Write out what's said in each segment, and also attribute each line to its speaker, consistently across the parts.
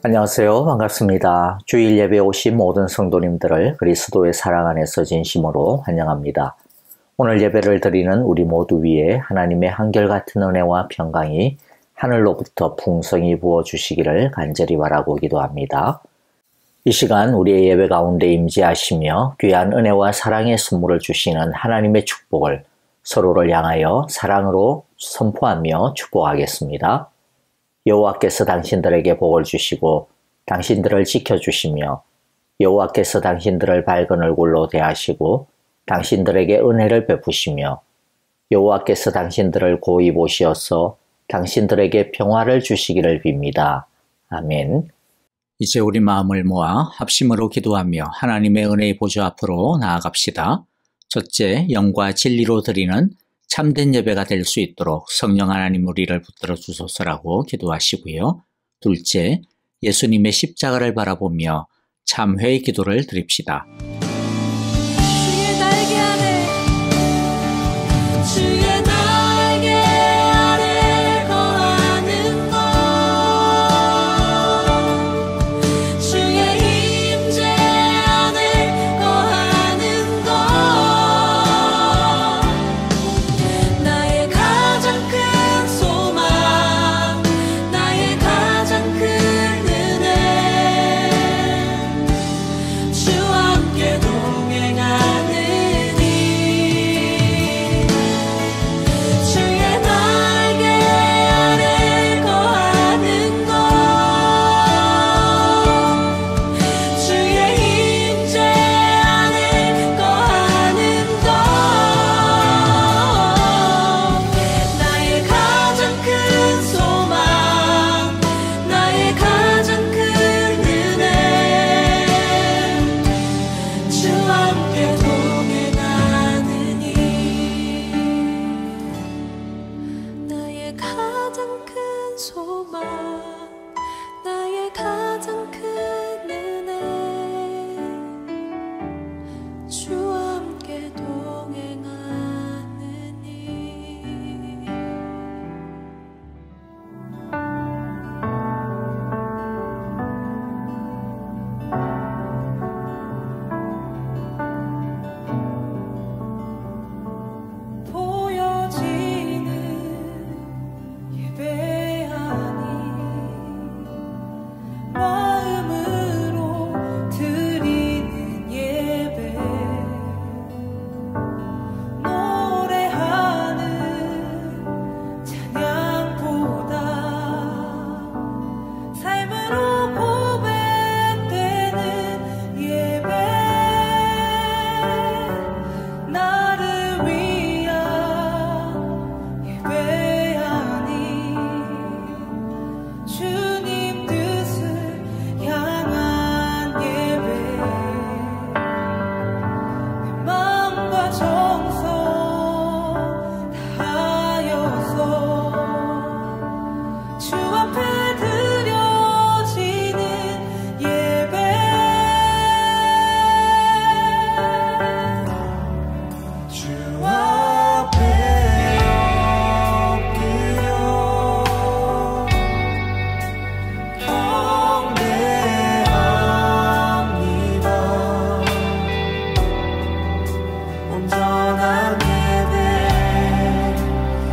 Speaker 1: 안녕하세요. 반갑습니다. 주일 예배 오신 모든 성도님들을 그리스도의 사랑 안에서 진심으로 환영합니다. 오늘 예배를 드리는 우리 모두 위에 하나님의 한결같은 은혜와 평강이 하늘로부터 풍성히 부어주시기를 간절히 바라고 기도합니다. 이 시간 우리의 예배 가운데 임재하시며 귀한 은혜와 사랑의 선물을 주시는 하나님의 축복을 서로를 향하여 사랑으로 선포하며 축복하겠습니다. 여호와께서 당신들에게 복을 주시고 당신들을 지켜주시며 여호와께서 당신들을 밝은 얼굴로 대하시고 당신들에게 은혜를 베푸시며 여호와께서 당신들을 고이 보시어서 당신들에게 평화를 주시기를 빕니다. 아멘. 이제 우리 마음을 모아 합심으로 기도하며 하나님의 은혜의 보좌 앞으로 나아갑시다. 첫째, 영과 진리로 드리는 참된 예배가 될 수 있도록 성령 하나님 우리를 붙들어 주소서라고 기도하시고요. 둘째, 예수님의 십자가를 바라보며 참회의 기도를 드립시다.
Speaker 2: 주의 날개 아래 거하는 것 주의 임재 안에 거하는 것 나의 가장 큰 소망 나의 가장 큰 은혜 주와 함께 동행하느니 주의 날개 아래 거하는 것 주의 임재 안에 거하는 것 나의 가장 큰 소망 나의 가장 큰 은혜 주와 함께 동행하느니 나의 가장 큰 소망 나의 가장 큰 은혜 주와 함께 동행하느니 보여지는 예배하니 마음으로 드리는 예배 노래하는 찬양보다 삶으로 고백되는 예배 나를 위한 예배하니 주님 뜻을 향한 예배 내 마음과 정성 다하여서 주 앞에 드려지는 예배 주 앞에 엎드려 경배합니다. 온전한 예배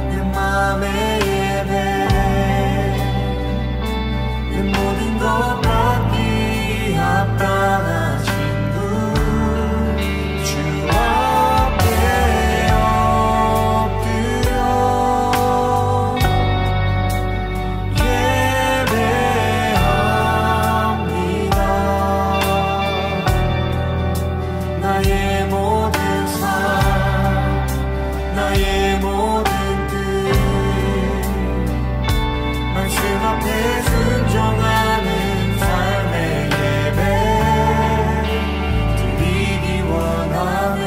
Speaker 2: 내 맘의 예배 내 모든 것 받기 합당하신 분 주 앞에 엎드려 예배합니다. 나의 모든 삶 나의 모든 뜻 말씀 앞에 순종하는 삶의 예배 드리기 원하네.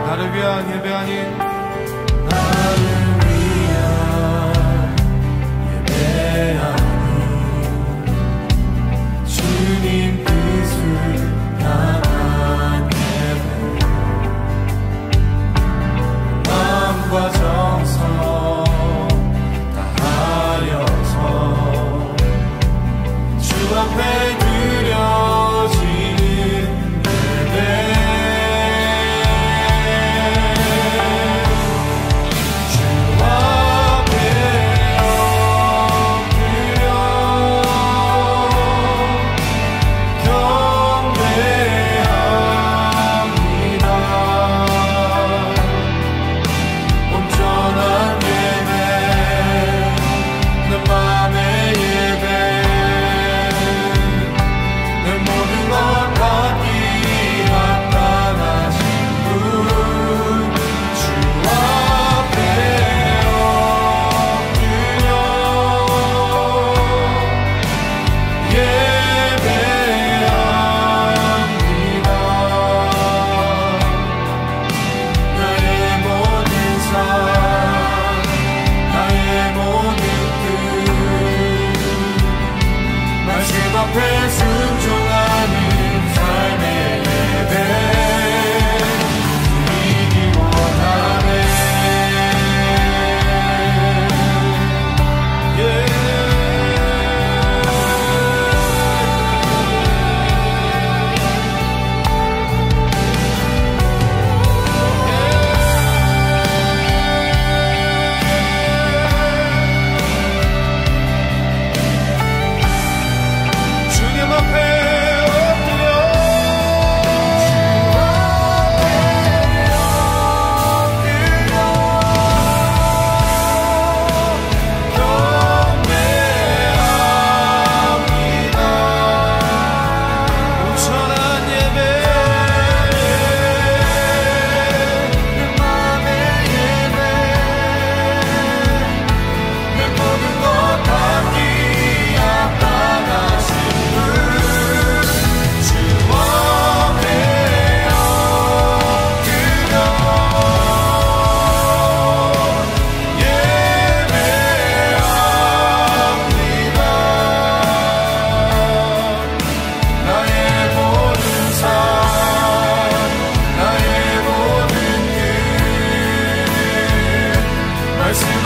Speaker 2: 나를 위한 예배하니 나를 위한 예배하니 주님 뜻을 향한 예배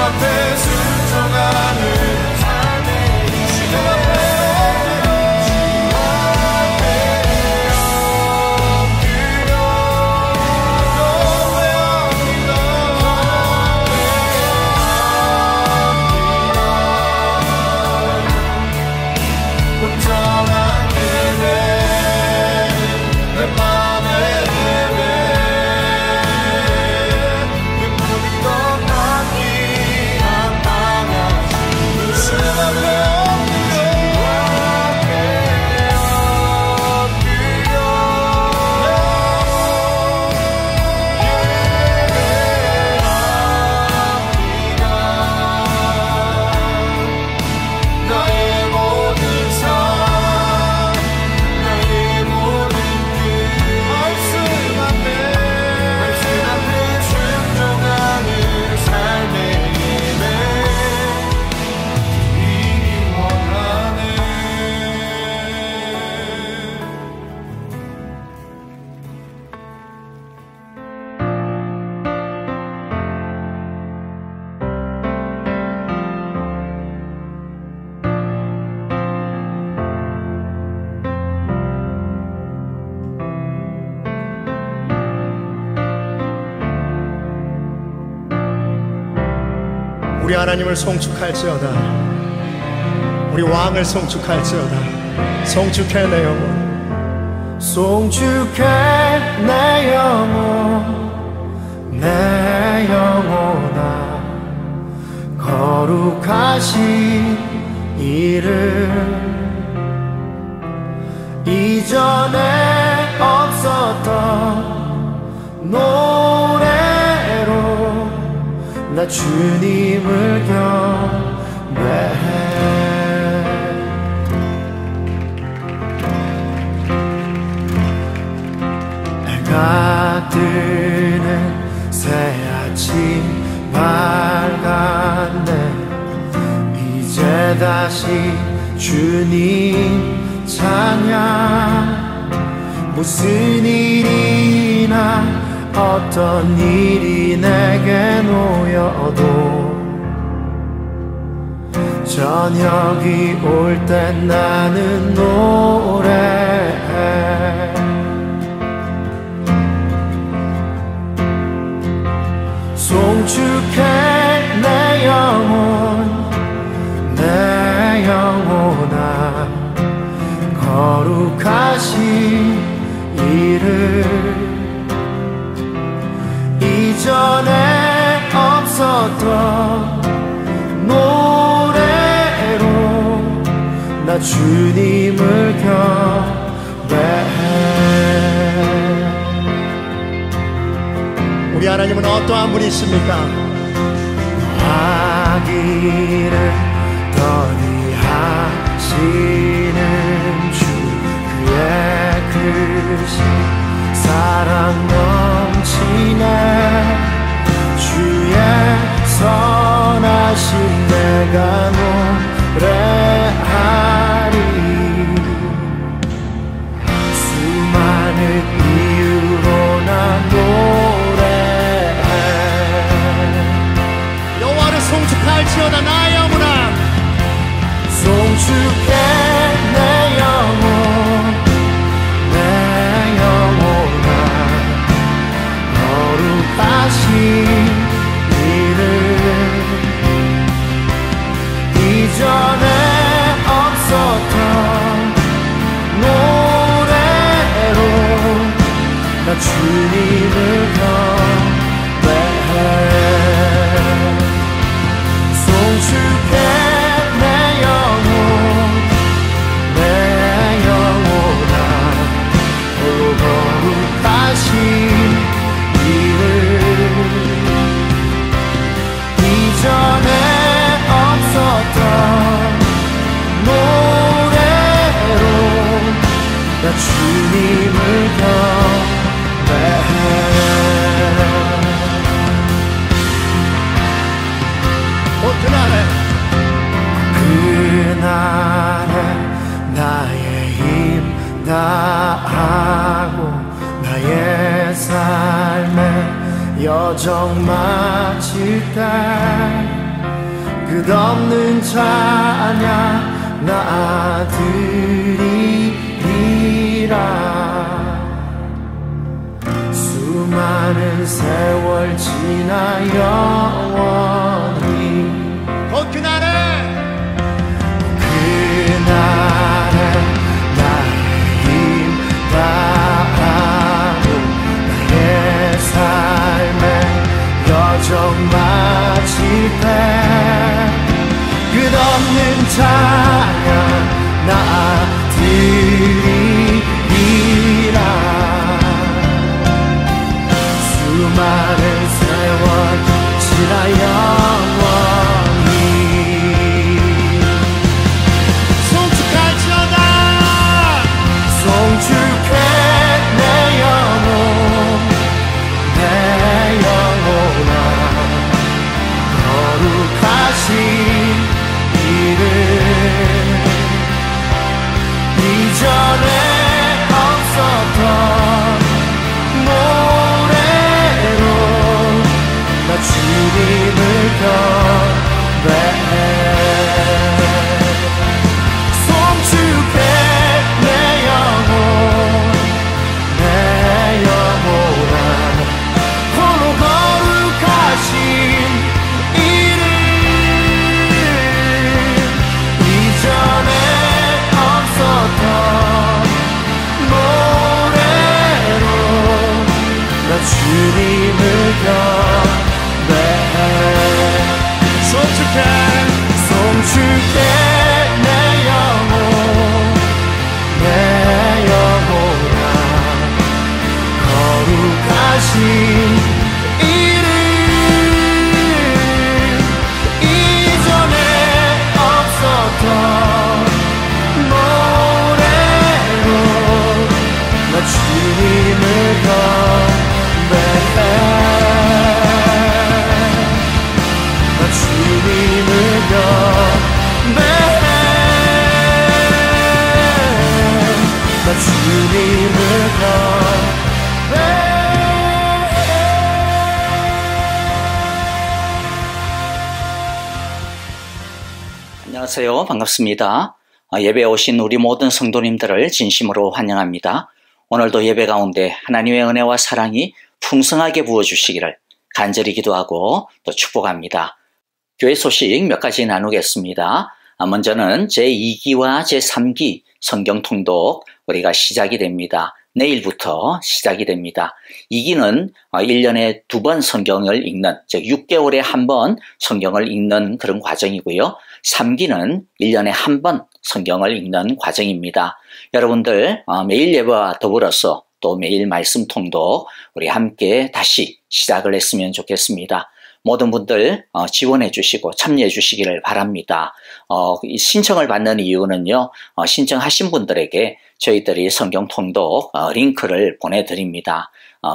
Speaker 2: 앞에 순종하는 삶의 주님 앞에
Speaker 3: 우리 하나님을 송축할지어다. 우리 왕을 송축할지어다. 송축해 내 영혼, 송축해 내 영혼, 내 영혼아. 거룩하신 이름, 이전에 없었던 노래로 나 주님을 경배해. 해가 뜨는 새 아침 밝았네. 이제 다시 주님 찬양. 무슨 일이나 어떤 일이 내게 놓여도 저녁이 올 땐 나는 노래해. 송축해 내 영혼, 내 영혼아. 거룩하신 이름, 이전에 없었던 노래로 나 주님을 경배해. 우리 하나님은 어떠한 분이십니까? 화기를 더디하시는 주, 그의 크신 사랑 넘치네. 주의 선하심 내가 노래하리. 수많은 이유로 나 노래해. 여호와를 송축할지어다 나 영혼아. 송축해 내 영혼, 내 영혼아. 거룩하신 이름, 이전에 없었던 노래로 나 주님을 경배해. 송축해 내 영혼, 내 영혼아. 거룩하신 이름, 이전에 없었던 노래로 나 주님을 경배해. 그날에 나의 힘 다하고 나의 삶에 여정 마칠 때 끝없는 찬양 나 드리리라. 수많은 세월 지나 영원히 그날에 나의 힘 다하고 나의 삶의 여정 마칠 때 끝없는 찬양 나 드리리라. 수많은 세월 지나 영원히 송축할지어다. 송축해 내 영혼 내 영혼아 거룩하신 이름 이전에 없었던 노래로 나 주님을 경배해. 송축해 내 영혼 내 영혼아 홀로 거룩하신 이름 이전에 없었던 노래로 나 주님을 경배해. 송축해 내 영혼 내 영혼아 거룩하신 이름 이전에 없었던 노래로 나 주님을 경배해. 나 주님을 경배해. 나 주님을 경배해.
Speaker 1: 안녕하세요. 반갑습니다. 예배에 오신 우리 모든 성도님들을 진심으로 환영합니다. 오늘도 예배 가운데 하나님의 은혜와 사랑이 풍성하게 부어주시기를 간절히 기도하고 또 축복합니다. 교회 소식 몇 가지 나누겠습니다. 먼저는 제2기와 제3기 성경 통독 우리가 시작이 됩니다. 내일부터 시작이 됩니다. 2기는 1년에 2번 성경을 읽는, 즉 6개월에 한 번 성경을 읽는 그런 과정이고요. 3기는 1년에 한 번 성경을 읽는 과정입니다. 여러분들 매일 예배와 더불어서 또 매일 말씀 통독 우리 함께 다시 시작을 했으면 좋겠습니다. 모든 분들 지원해 주시고 참여해 주시기를 바랍니다. 신청을 받는 이유는요, 신청하신 분들에게 저희들이 성경 통독 링크를 보내드립니다.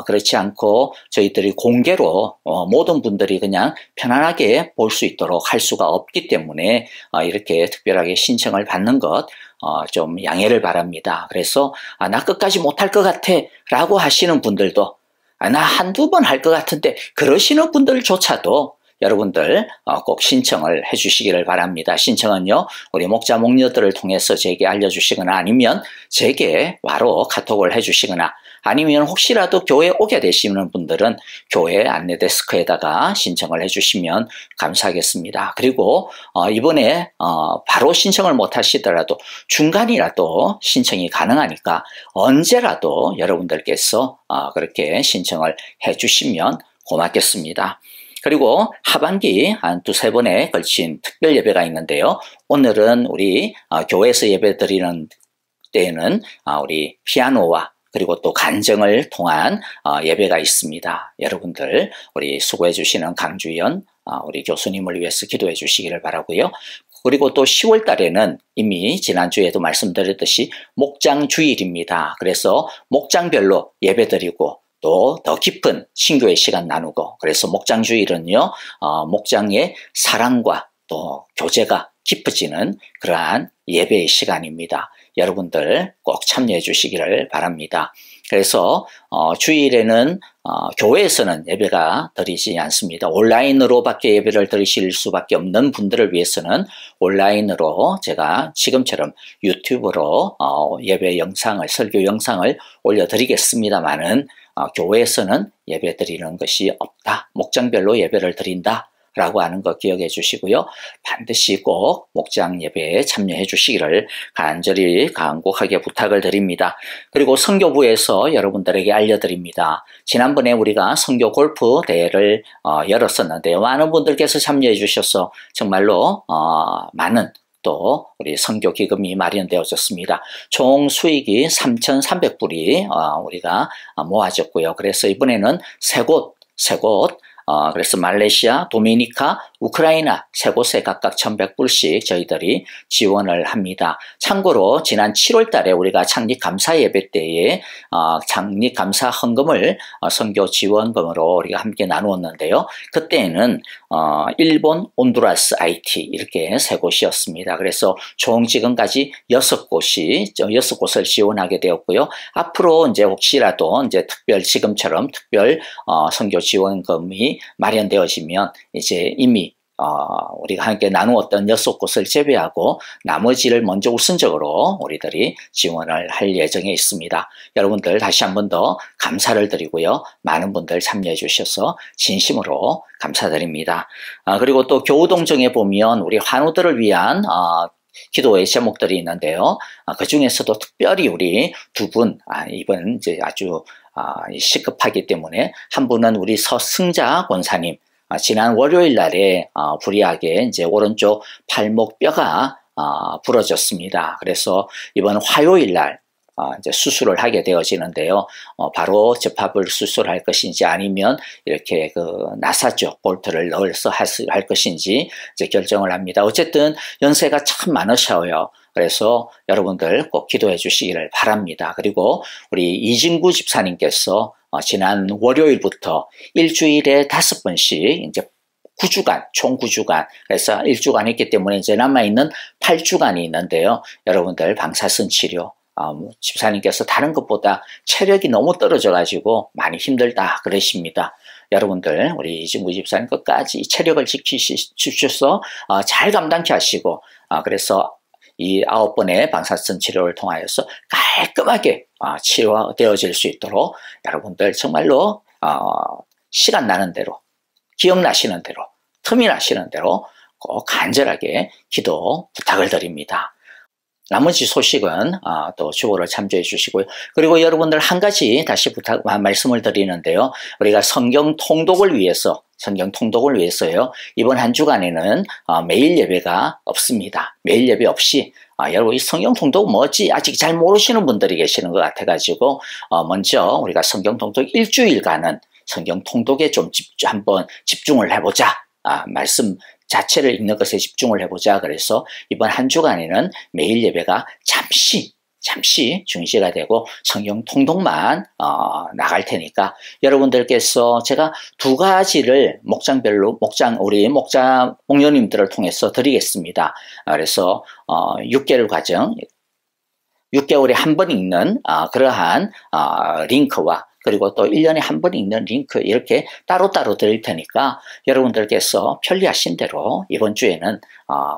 Speaker 1: 그렇지 않고 저희들이 공개로 모든 분들이 그냥 편안하게 볼 수 있도록 할 수가 없기 때문에 이렇게 특별하게 신청을 받는 것 좀 양해를 바랍니다. 그래서 나 끝까지 못할 것 같아 라고 하시는 분들도 나 한두 번 할 것 같은데 그러시는 분들조차도 여러분들 꼭 신청을 해 주시기를 바랍니다. 신청은요, 우리 목자 목녀들을 통해서 제게 알려주시거나 아니면 제게 바로 카톡을 해 주시거나 아니면 혹시라도 교회에 오게 되시는 분들은 교회 안내 데스크에다가 신청을 해 주시면 감사하겠습니다. 그리고 이번에 바로 신청을 못 하시더라도 중간이라도 신청이 가능하니까 언제라도 여러분들께서 그렇게 신청을 해 주시면 고맙겠습니다. 그리고 하반기 한 2-3번에 걸친 특별 예배가 있는데요. 오늘은 우리 교회에서 예배 드리는 때에는 우리 피아노와 그리고 또 간증을 통한 예배가 있습니다. 여러분들 우리 수고해 주시는 강주연 우리 교수님을 위해서 기도해 주시기를 바라고요. 그리고 또 10월 달에는 이미 지난주에도 말씀드렸듯이 목장 주일입니다. 그래서 목장별로 예배 드리고 또 더 깊은 신교의 시간 나누고, 그래서 목장주일은요, 목장의 사랑과 또 교제가 깊어지는 그러한 예배의 시간입니다. 여러분들 꼭 참여해 주시기를 바랍니다. 그래서 주일에는 교회에서는 예배가 드리지 않습니다. 온라인으로밖에 예배를 드리실 수밖에 없는 분들을 위해서는 온라인으로 제가 지금처럼 유튜브로 예배 영상을, 설교 영상을 올려드리겠습니다만은 교회에서는 예배 드리는 것이 없다. 목장별로 예배를 드린다. 라고 하는 거 기억해 주시고요. 반드시 꼭 목장 예배에 참여해 주시기를 간절히 간곡하게 부탁을 드립니다. 그리고 선교부에서 여러분들에게 알려드립니다. 지난번에 우리가 선교 골프 대회를 열었었는데요. 많은 분들께서 참여해 주셔서 정말로 많은 또 우리 선교 기금이 마련되어졌습니다. 총 수익이 3,300불이 우리가 모아졌고요. 그래서 이번에는 세 곳 그래서 말레이시아, 도미니카, 우크라이나 세 곳에 각각 1,100불씩 저희들이 지원을 합니다. 참고로 지난 7월 달에 우리가 창립 감사 예배 때에 창립 감사 헌금을 선교 지원금으로 우리가 함께 나누었는데요. 그때는 일본, 온두라스, IT 이렇게 세 곳이었습니다. 그래서 총 지금까지 6곳을 지원하게 되었고요. 앞으로 이제 혹시라도 이제 지금처럼 특별 선교 지원금이 마련되어지면 이제 이미 우리가 함께 나누었던 6곳을 제외하고 나머지를 먼저 우선적으로 우리들이 지원을 할 예정에 있습니다. 여러분들 다시 한 번 더 감사를 드리고요. 많은 분들 참여해 주셔서 진심으로 감사드립니다. 그리고 또 교우동정에 보면 우리 환우들을 위한 기도의 제목들이 있는데요. 그 중에서도 특별히 우리 두 분, 이번 이제 아주 시급하기 때문에 한 분은 우리 서승자 권사님, 지난 월요일 날에 불의하게 이제 오른쪽 팔목 뼈가 부러졌습니다. 그래서 이번 화요일 날 이제 수술을 하게 되어지는데요. 바로 접합을 수술할 것인지 아니면 이렇게 나사 쪽 볼트를 넣어서 할 것인지 이제 결정을 합니다. 어쨌든 연세가 참 많으셔요. 그래서 여러분들 꼭 기도해 주시기를 바랍니다. 그리고 우리 이진구 집사님께서 지난 월요일부터 일주일에 5번씩 이제 9주간, 총 9주간, 그래서 1주간 했기 때문에 이제 남아있는 8주간이 있는데요. 여러분들 방사선 치료, 집사님께서 다른 것보다 체력이 너무 떨어져가지고 많이 힘들다 그러십니다. 여러분들 우리 이진구 집사님 끝까지 체력을 지키셔서 잘 감당케 하시고 그래서 이 9번의 방사선 치료를 통하여서 깔끔하게 치료되어질 수 있도록 여러분들 정말로 시간 나는 대로, 기억나시는 대로, 틈이 나시는 대로 꼭 간절하게 기도 부탁을 드립니다. 나머지 소식은 또 주보를 참조해 주시고요. 그리고 여러분들 한 가지 다시 말씀을 드리는데요. 우리가 성경 통독을 위해서요. 이번 한 주간에는 매일 예배가 없습니다. 매일 예배 없이 여러분 이 성경 통독 뭐지? 아직 잘 모르시는 분들이 계시는 것 같아가지고 먼저 우리가 성경 통독 일주일간은 성경 통독에 좀 한번 집중을 해보자. 말씀 자체를 읽는 것에 집중을 해보자. 그래서 이번 한 주간에는 매일 예배가 잠시 중지가 되고 성경 통독만 나갈 테니까 여러분들께서 제가 두 가지를 우리 목자 목녀님들을 통해서 드리겠습니다. 그래서 6개월 과정, 6개월에 한 번 읽는 그러한 링크와 그리고 또 1년에 한 번 읽는 링크 이렇게 따로따로 드릴 테니까 여러분들께서 편리하신 대로 이번 주에는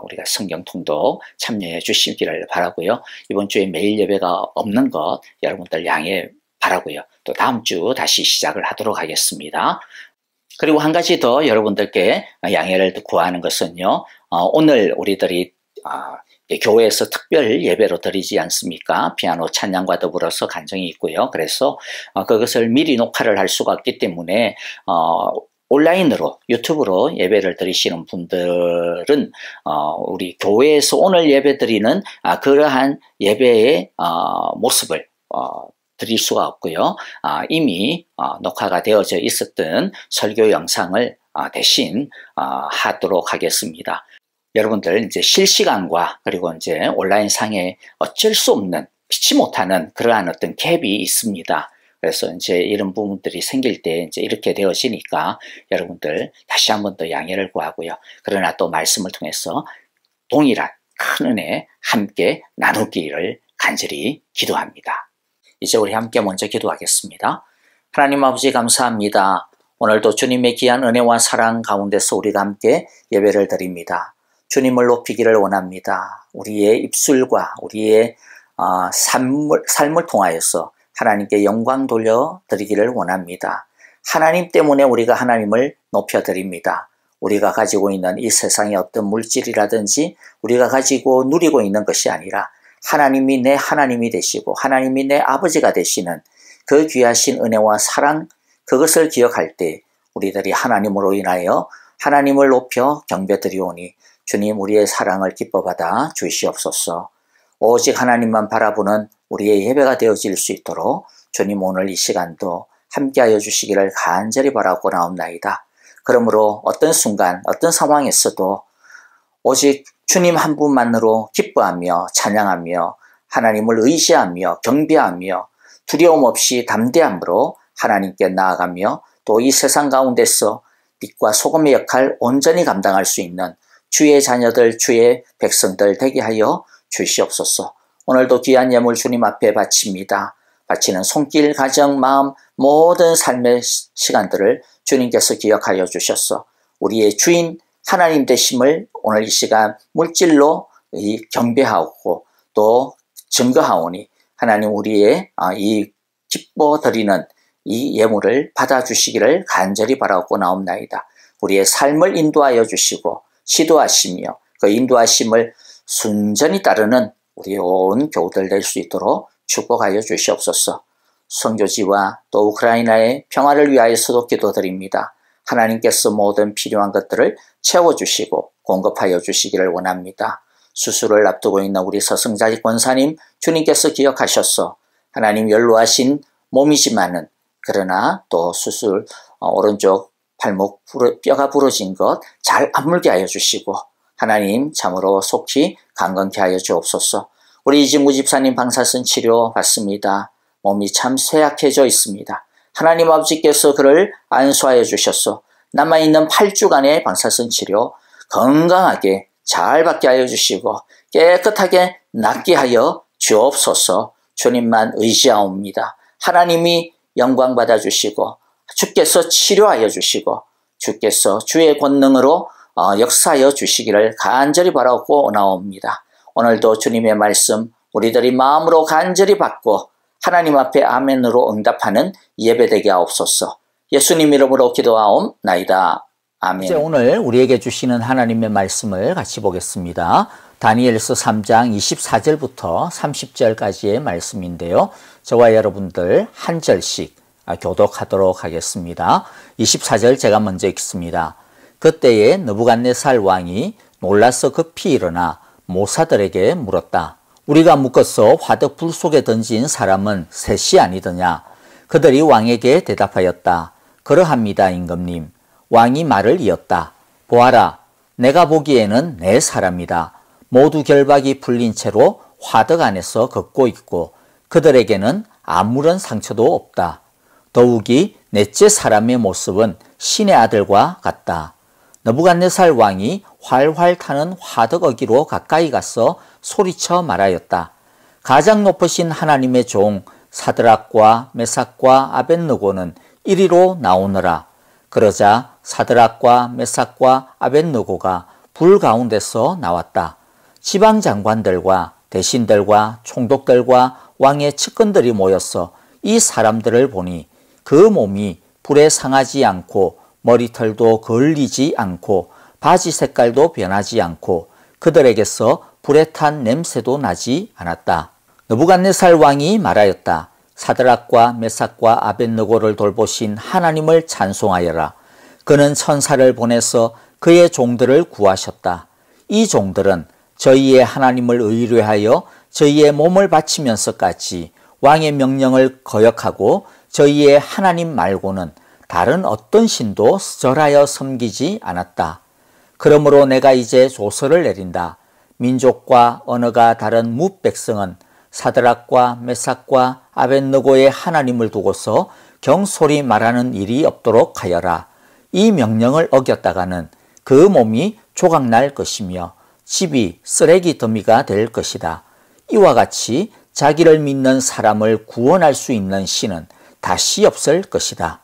Speaker 1: 우리가 성경 통독 참여해 주시기를 바라고요. 이번 주에 매일 예배가 없는 것 여러분들 양해 바라고요. 또 다음 주 다시 시작을 하도록 하겠습니다. 그리고 한 가지 더 여러분들께 양해를 구하는 것은요. 오늘 우리들이 교회에서 특별 예배로 드리지 않습니까? 피아노 찬양과 더불어서 간정이 있고요. 그래서 그것을 미리 녹화를 할 수가 없기 때문에 온라인으로 유튜브로 예배를 드리시는 분들은 우리 교회에서 오늘 예배 드리는 그러한 예배의 모습을 드릴 수가 없고요. 이미 녹화가 되어져 있었던 설교 영상을 대신 하도록 하겠습니다. 여러분들 이제 실시간과 그리고 이제 온라인 상에 어쩔 수 없는 피치 못하는 그러한 어떤 갭이 있습니다. 그래서 이제 이런 부분들이 생길 때 이제 이렇게 되어지니까 여러분들 다시 한 번 더 양해를 구하고요. 그러나 또 말씀을 통해서 동일한 큰 은혜 함께 나누기를 간절히 기도합니다. 이제 우리 함께 먼저 기도하겠습니다. 하나님 아버지 감사합니다. 오늘도 주님의 귀한 은혜와 사랑 가운데서 우리가 함께 예배를 드립니다. 주님을 높이기를 원합니다. 우리의 입술과 우리의 삶을 통하여서 하나님께 영광 돌려드리기를 원합니다. 하나님 때문에 우리가 하나님을 높여드립니다. 우리가 가지고 있는 이 세상의 어떤 물질이라든지 우리가 가지고 누리고 있는 것이 아니라 하나님이 내 하나님이 되시고 하나님이 내 아버지가 되시는 그 귀하신 은혜와 사랑, 그것을 기억할 때 우리들이 하나님으로 인하여 하나님을 높여 경배드리오니 주님, 우리의 사랑을 기뻐받아 주시옵소서. 오직 하나님만 바라보는 우리의 예배가 되어질 수 있도록 주님, 오늘 이 시간도 함께하여 주시기를 간절히 바라고 나옵나이다. 그러므로 어떤 순간 어떤 상황에서도 오직 주님 한 분만으로 기뻐하며 찬양하며 하나님을 의지하며 경배하며 두려움 없이 담대함으로 하나님께 나아가며 또 이 세상 가운데서 빛과 소금의 역할 온전히 감당할 수 있는 주의 자녀들, 주의 백성들 되게 하여 주시옵소서. 오늘도 귀한 예물 주님 앞에 바칩니다. 바치는 손길, 가정, 마음, 모든 삶의 시간들을 주님께서 기억하여 주셨어. 우리의 주인 하나님 되심을 오늘 이 시간 물질로 경배하고 또 증거하오니 하나님, 우리의 이 기뻐 드리는 이 예물을 받아주시기를 간절히 바라고 나옵나이다. 우리의 삶을 인도하여 주시고 지도하시며 그 인도하심을 순전히 따르는 우리 온 교우들 될 수 있도록 축복하여 주시옵소서. 선교지와 또 우크라이나의 평화를 위하여서도 기도드립니다. 하나님께서 모든 필요한 것들을 채워주시고 공급하여 주시기를 원합니다. 수술을 앞두고 있는 우리 서승자직 권사님, 주님께서 기억하셔서 하나님 연로하신 몸이지만은 그러나 또 수술 오른쪽 발목 뼈가 부러진 것 잘 아물게 하여 주시고 하나님 참으로 속히 강건케 하여 주옵소서. 우리 이진무 집사님 방사선 치료 받습니다. 몸이 참 쇠약해져 있습니다. 하나님 아버지께서 그를 안수하여 주셔서 남아있는 8주간의 방사선 치료 건강하게 잘 받게 하여 주시고 깨끗하게 낫게 하여 주옵소서. 주님만 의지하옵니다. 하나님이 영광 받아 주시고 주께서 치료하여 주시고 주께서 주의 권능으로 역사하여 주시기를 간절히 바라고 나옵니다. 오늘도 주님의 말씀 우리들이 마음으로 간절히 받고 하나님 앞에 아멘으로 응답하는 예배되게 하옵소서. 예수님 이름으로 기도하옵나이다. 아멘. 이제 오늘 우리에게 주시는 하나님의 말씀을 같이 보겠습니다. 다니엘서 3장 24절부터 30절까지의 말씀인데요. 저와 여러분들 한 절씩 교독하도록 하겠습니다. 24절 제가 먼저 읽습니다. 그때에 느부갓네살 왕이 놀라서 급히 일어나 모사들에게 물었다. 우리가 묶어서 화덕 불 속에 던진 사람은 셋이 아니더냐? 그들이 왕에게 대답하였다. 그러합니다, 임금님. 왕이 말을 이었다. 보아라, 내가 보기에는 네 사람이다. 모두 결박이 풀린 채로 화덕 안에서 걷고 있고 그들에게는 아무런 상처도 없다. 더욱이 넷째 사람의 모습은 신의 아들과 같다. 느부갓네살 왕이 활활 타는 화덕 어기로 가까이 가서 소리쳐 말하였다. 가장 높으신 하나님의 종 사드락과 메삭과 아벳느고는 이리로 나오너라. 그러자 사드락과 메삭과 아벳느고가 불 가운데서 나왔다. 지방 장관들과 대신들과 총독들과 왕의 측근들이 모여서 이 사람들을 보니 그 몸이 불에 상하지 않고 머리털도 걸리지 않고 바지 색깔도 변하지 않고 그들에게서 불에 탄 냄새도 나지 않았다. 느부갓네살 왕이 말하였다. 사드락과 메삭과 아벳느고를 돌보신 하나님을 찬송하여라. 그는 천사를 보내서 그의 종들을 구하셨다. 이 종들은 저희의 하나님을 의뢰하여 저희의 몸을 바치면서까지 왕의 명령을 거역하고 저희의 하나님 말고는 다른 어떤 신도 절하여 섬기지 않았다. 그러므로 내가 이제 조서를 내린다. 민족과 언어가 다른 뭇백성은 사드락과 메삭과 아벳느고의 하나님을 두고서 경솔히 말하는 일이 없도록 하여라. 이 명령을 어겼다가는 그 몸이 조각날 것이며 집이 쓰레기 더미가 될 것이다. 이와 같이 자기를 믿는 사람을 구원할 수 있는 신은 다시 없을 것이다.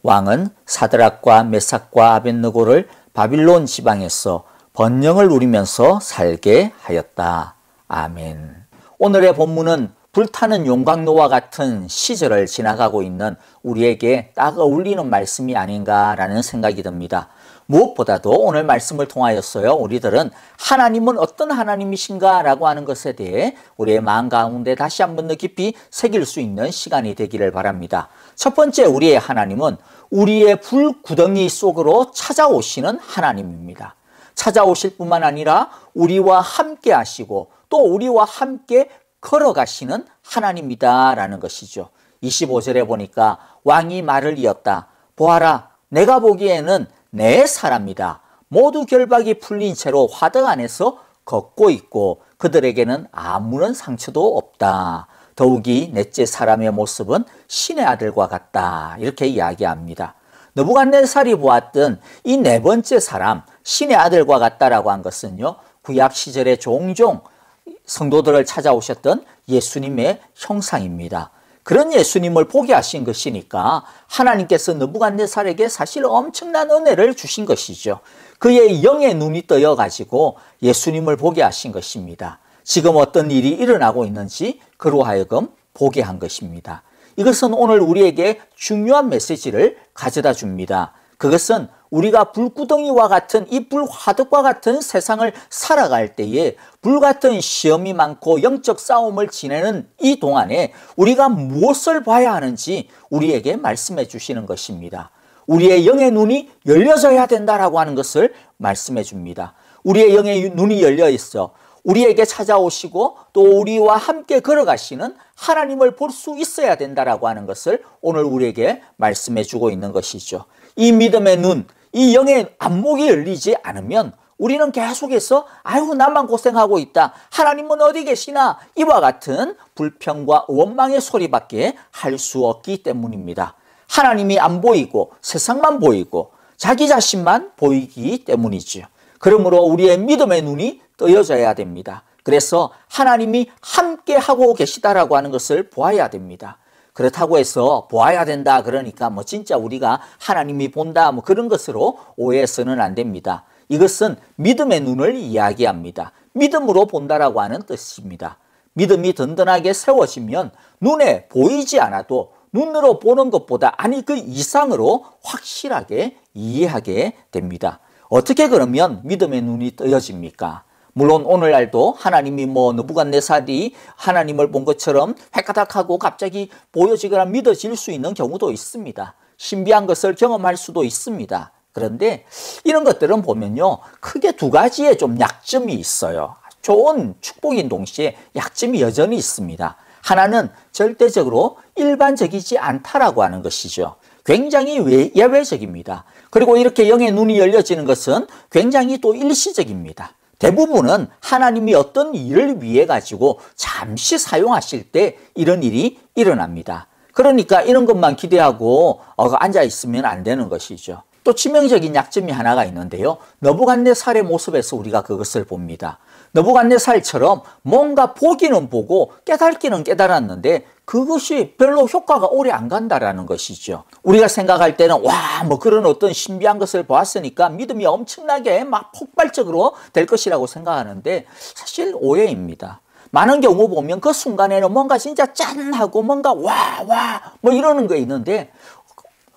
Speaker 1: 왕은 사드락과 메삭과 아벳느고를 바빌론 지방에서 번영을 누리면서 살게 하였다. 아멘. 오늘의 본문은 불타는 용광로와 같은 시절을 지나가고 있는 우리에게 딱 어울리는 말씀이 아닌가라는 생각이 듭니다. 무엇보다도 오늘 말씀을 통하여서요, 우리들은 하나님은 어떤 하나님이신가 라고 하는 것에 대해 우리의 마음 가운데 다시 한번 더 깊이 새길 수 있는 시간이 되기를 바랍니다. 첫 번째, 우리의 하나님은 우리의 불구덩이 속으로 찾아오시는 하나님입니다. 찾아오실 뿐만 아니라 우리와 함께 하시고 또 우리와 함께 걸어가시는 하나님이다 라는 것이죠. 25절에 보니까 왕이 말을 이었다. 보아라, 내가 보기에는 내 사람이다. 모두 결박이 풀린 채로 화덕 안에서 걷고 있고 그들에게는 아무런 상처도 없다. 더욱이 넷째 사람의 모습은 신의 아들과 같다. 이렇게 이야기합니다. 느부갓네살이 보았던 이 네 번째 사람, 신의 아들과 같다라고 한 것은요, 구약 시절에 종종 성도들을 찾아오셨던 예수님의 형상입니다. 그런 예수님을 보게 하신 것이니까 하나님께서 느부갓네살에게 사실 엄청난 은혜를 주신 것이죠. 그의 영의 눈이 떠여가지고 예수님을 보게 하신 것입니다. 지금 어떤 일이 일어나고 있는지 그로 하여금 보게 한 것입니다. 이것은 오늘 우리에게 중요한 메시지를 가져다 줍니다. 그것은 우리가 불구덩이와 같은 이 불화덕과 같은 세상을 살아갈 때에 불같은 시험이 많고 영적 싸움을 지내는 이 동안에 우리가 무엇을 봐야 하는지 우리에게 말씀해 주시는 것입니다. 우리의 영의 눈이 열려져야 된다라고 하는 것을 말씀해 줍니다. 우리의 영의 눈이 열려 있어 우리에게 찾아오시고 또 우리와 함께 걸어가시는 하나님을 볼 수 있어야 된다라고 하는 것을 오늘 우리에게 말씀해 주고 있는 것이죠. 이 믿음의 눈, 이 영의 안목이 열리지 않으면 우리는 계속해서 아이고 나만 고생하고 있다. 하나님은 어디 계시나? 이와 같은 불평과 원망의 소리밖에 할 수 없기 때문입니다. 하나님이 안 보이고 세상만 보이고 자기 자신만 보이기 때문이지요. 그러므로 우리의 믿음의 눈이 떠여져야 됩니다. 그래서 하나님이 함께 하고 계시다라고 하는 것을 보아야 됩니다. 그렇다고 해서 보아야 된다 그러니까 뭐 진짜 우리가 하나님이 본다 뭐 그런 것으로 오해해서는 안 됩니다. 이것은 믿음의 눈을 이야기합니다. 믿음으로 본다라고 하는 뜻입니다. 믿음이 든든하게 세워지면 눈에 보이지 않아도 눈으로 보는 것보다 아니 그 이상으로 확실하게 이해하게 됩니다. 어떻게 그러면 믿음의 눈이 떠여집니까? 물론 오늘날도 하나님이 느부갓네살이 하나님을 본 것처럼 획가닥하고 갑자기 보여지거나 믿어질 수 있는 경우도 있습니다. 신비한 것을 경험할 수도 있습니다. 그런데 이런 것들은 보면요, 크게 두 가지의 좀 약점이 있어요. 좋은 축복인 동시에 약점이 여전히 있습니다. 하나는 절대적으로 일반적이지 않다라고 하는 것이죠. 굉장히 예외적입니다. 그리고 이렇게 영의 눈이 열려지는 것은 굉장히 또 일시적입니다. 대부분은 하나님이 어떤 일을 위해 가지고 잠시 사용하실 때 이런 일이 일어납니다. 그러니까 이런 것만 기대하고 앉아 있으면 안 되는 것이죠. 또 치명적인 약점이 하나가 있는데요. 느부갓네살의 모습에서 우리가 그것을 봅니다. 느부갓네살처럼 뭔가 보기는 보고 깨닫기는 깨달았는데 그것이 별로 효과가 오래 안 간다라는 것이죠. 우리가 생각할 때는 그런 어떤 신비한 것을 보았으니까 믿음이 엄청나게 막 폭발적으로 될 것이라고 생각하는데 사실 오해입니다. 많은 경우 보면 그 순간에는 뭔가 진짜 짠하고 뭔가 이러는 거 있는데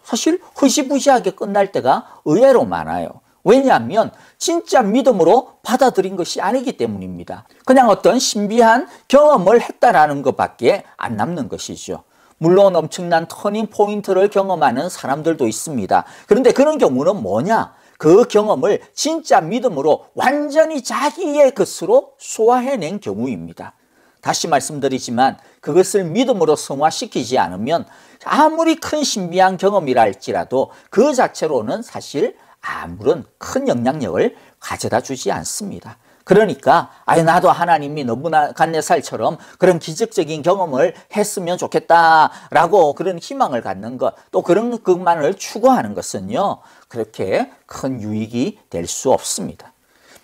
Speaker 1: 사실 흐지부지하게 끝날 때가 의외로 많아요. 왜냐하면 진짜 믿음으로 받아들인 것이 아니기 때문입니다. 그냥 어떤 신비한 경험을 했다라는 것밖에 안 남는 것이죠. 물론 엄청난 터닝 포인트를 경험하는 사람들도 있습니다. 그런데 그런 경우는 뭐냐? 그 경험을 진짜 믿음으로 완전히 자기의 것으로 소화해낸 경우입니다. 다시 말씀드리지만 그것을 믿음으로 승화시키지 않으면 아무리 큰 신비한 경험이라 할지라도 그 자체로는 사실 아무런 큰 영향력을 가져다 주지 않습니다. 그러니까 나도 하나님이 느부갓네살처럼 그런 기적적인 경험을 했으면 좋겠다라고 그런 희망을 갖는 것, 또 그런 것만을 추구하는 것은요, 그렇게 큰 유익이 될 수 없습니다.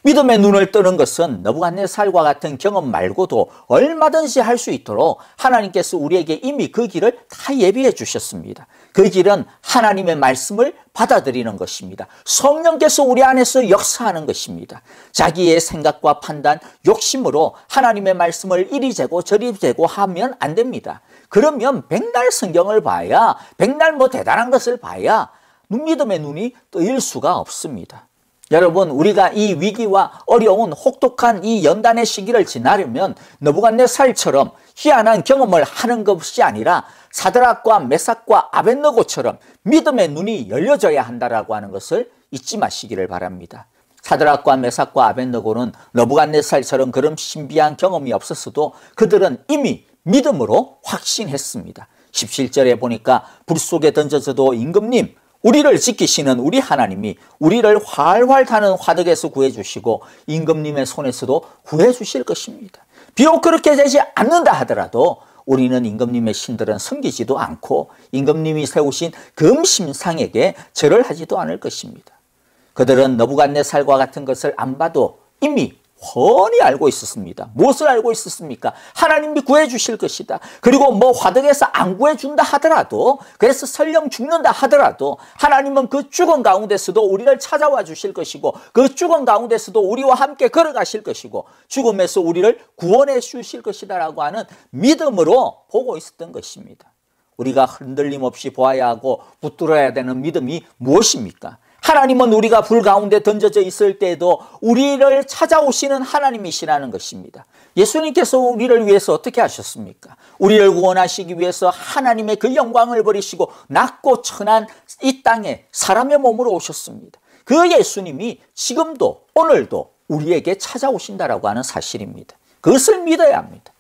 Speaker 1: 믿음의 눈을 뜨는 것은 느부갓네살과 같은 경험 말고도 얼마든지 할 수 있도록 하나님께서 우리에게 이미 그 길을 다 예비해 주셨습니다. 그 길은 하나님의 말씀을 받아들이는 것입니다. 성령께서 우리 안에서 역사하는 것입니다. 자기의 생각과 판단, 욕심으로 하나님의 말씀을 이리 재고 저리 재고 하면 안 됩니다. 그러면 백날 성경을 봐야, 백날 대단한 것을 봐야 믿음의 눈이 뜨일 수가 없습니다. 여러분, 우리가 이 위기와 어려운 혹독한 이 연단의 시기를 지나려면 느부갓네살처럼 희한한 경험을 하는 것이 아니라 사드락과 메삭과 아벳느고처럼 믿음의 눈이 열려져야 한다라고 하는 것을 잊지 마시기를 바랍니다. 사드락과 메삭과 아벳느고는 느부갓네살처럼 그런 신비한 경험이 없었어도 그들은 이미 믿음으로 확신했습니다. 17절에 보니까 불 속에 던져져도 임금님, 우리를 지키시는 우리 하나님이 우리를 활활 타는 화덕에서 구해주시고 임금님의 손에서도 구해주실 것입니다. 비록 그렇게 되지 않는다 하더라도 우리는 임금님의 신들은 섬기지도 않고 임금님이 세우신 금심상에게 절을 하지도 않을 것입니다. 그들은 느부갓네살과 같은 것을 안 봐도 이미 훤히 알고 있었습니다. 무엇을 알고 있었습니까? 하나님이 구해주실 것이다. 그리고 화덕에서 안 구해준다 하더라도, 그래서 설령 죽는다 하더라도 하나님은 그 죽은 가운데서도 우리를 찾아와 주실 것이고 그 죽은 가운데서도 우리와 함께 걸어가실 것이고 죽음에서 우리를 구원해 주실 것이다 라고 하는 믿음으로 보고 있었던 것입니다. 우리가 흔들림 없이 보아야 하고 붙들어야 되는 믿음이 무엇입니까? 하나님은 우리가 불 가운데 던져져 있을 때에도 우리를 찾아오시는 하나님이시라는 것입니다. 예수님께서 우리를 위해서 어떻게 하셨습니까? 우리를 구원하시기 위해서 하나님의 그 영광을 버리시고 낮고 천한 이 땅에 사람의 몸으로 오셨습니다. 그 예수님이 지금도 오늘도 우리에게 찾아오신다라고 하는 사실입니다. 그것을 믿어야 합니다.